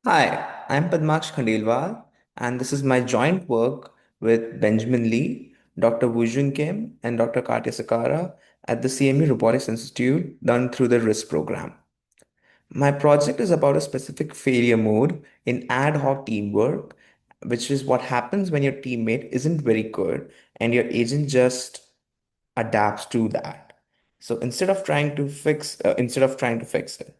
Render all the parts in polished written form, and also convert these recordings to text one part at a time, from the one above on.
Hi, I'm Padmaksh Khandelwal, and this is my joint work with Benjamin Lee, Dr. Woo Kim, and Dr. Katya Sakara at the CME Robotics Institute done through the RISC program. My project is about a specific failure mode in ad hoc teamwork, which is what happens when your teammate isn't very good and your agent just adapts to that. So instead of trying to fix it.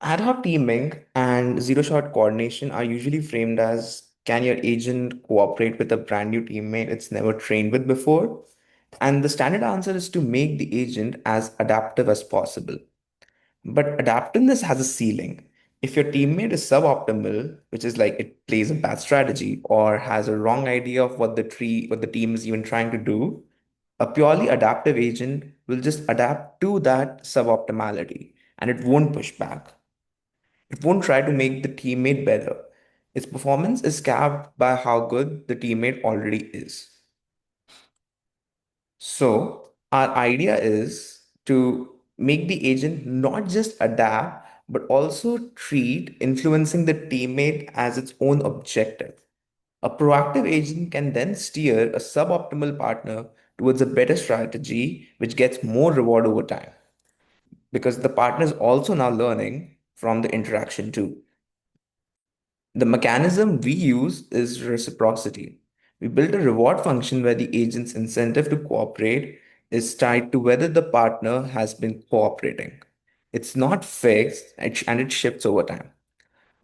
Ad hoc teaming and zero shot coordination are usually framed as, can your agent cooperate with a brand new teammate it's never trained with before? And the standard answer is to make the agent as adaptive as possible. But adaptiveness has a ceiling. If your teammate is suboptimal, which is like it plays a bad strategy or has a wrong idea of what the team is even trying to do, a purely adaptive agent will just adapt to that suboptimality and it won't push back. It won't try to make the teammate better. Its performance is capped by how good the teammate already is. So, our idea is to make the agent not just adapt, but also treat influencing the teammate as its own objective. A proactive agent can then steer a suboptimal partner towards a better strategy, which gets more reward over time because the partner is also now learning from the interaction too. The mechanism we use is reciprocity. We build a reward function where the agent's incentive to cooperate is tied to whether the partner has been cooperating. It's not fixed and it shifts over time.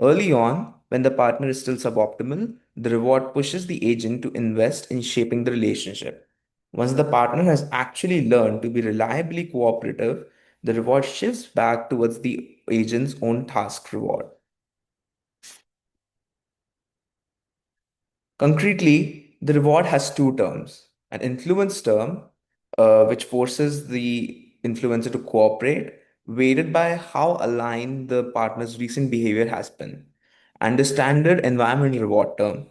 Early on, when the partner is still suboptimal, the reward pushes the agent to invest in shaping the relationship. Once the partner has actually learned to be reliably cooperative, the reward shifts back towards the agent's own task reward. Concretely, the reward has two terms: an influence term, which forces the influencer to cooperate, weighted by how aligned the partner's recent behavior has been, and the standard environmental reward term.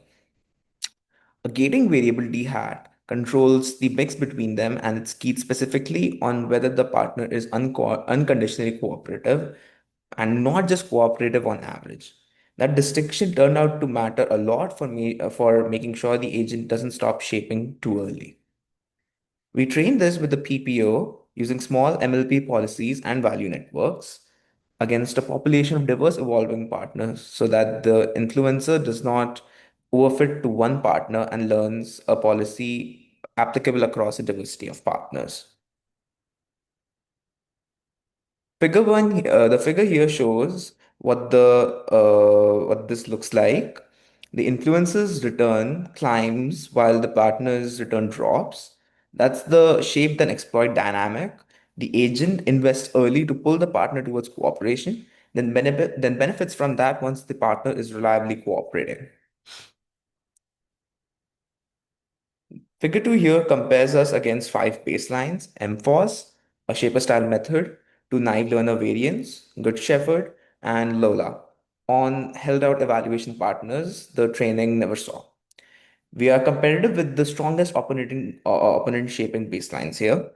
A gating variable D hat controls the mix between them and it's keyed specifically on whether the partner is unconditionally cooperative and not just cooperative on average. That distinction turned out to matter a lot for me for making sure the agent doesn't stop shaping too early. We train this with the PPO using small MLP policies and value networks against a population of diverse evolving partners so that the influencer does not overfit to one partner and learns a policy applicable across a diversity of partners. The figure here shows what this looks like. The influencer's return climbs while the partner's return drops. That's the shape then exploit dynamic. The agent invests early to pull the partner towards cooperation, then benefits from that once the partner is reliably cooperating. Figure 2 here compares us against five baselines: MFOS, a shaper style method, two naive learner variants, Good Shepherd, and Lola, on held out evaluation partners the training never saw. We are competitive with the strongest opponent shaping baselines here.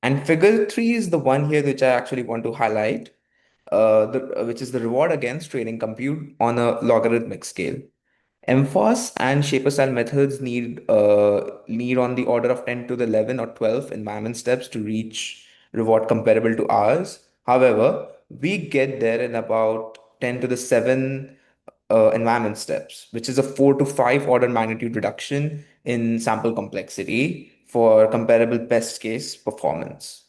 And figure 3 is the one here which I actually want to highlight, which is the reward against training compute on a logarithmic scale. MFOS and shaper style methods need on the order of 10 to the 11 or 12 environment steps to reach reward comparable to ours. However, we get there in about 10 to the 7 environment steps, which is a 4 to 5 order magnitude reduction in sample complexity for comparable best case performance.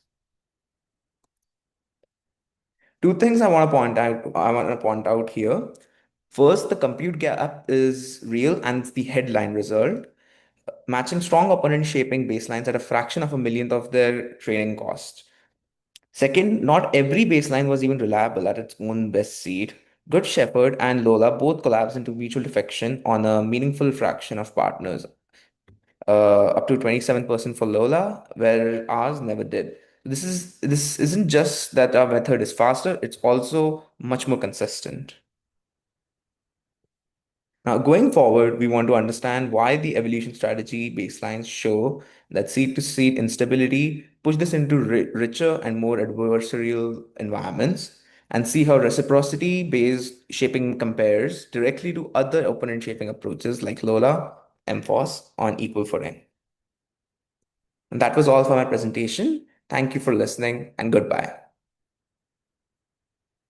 Two things I want to point out here. First, the compute gap is real and it's the headline result, matching strong opponent shaping baselines at a fraction of a millionth of their training cost. Second, not every baseline was even reliable at its own best seed. Good Shepherd and Lola both collapsed into mutual defection on a meaningful fraction of partners, up to 27% for Lola, where ours never did. This isn't just that our method is faster, it's also much more consistent. Now, going forward, we want to understand why the evolution strategy baselines show that seed to seed instability push this into richer and more adversarial environments, and see how reciprocity based shaping compares directly to other opponent shaping approaches like Lola, MFOS on equal footing. And that was all for my presentation. Thank you for listening, and goodbye.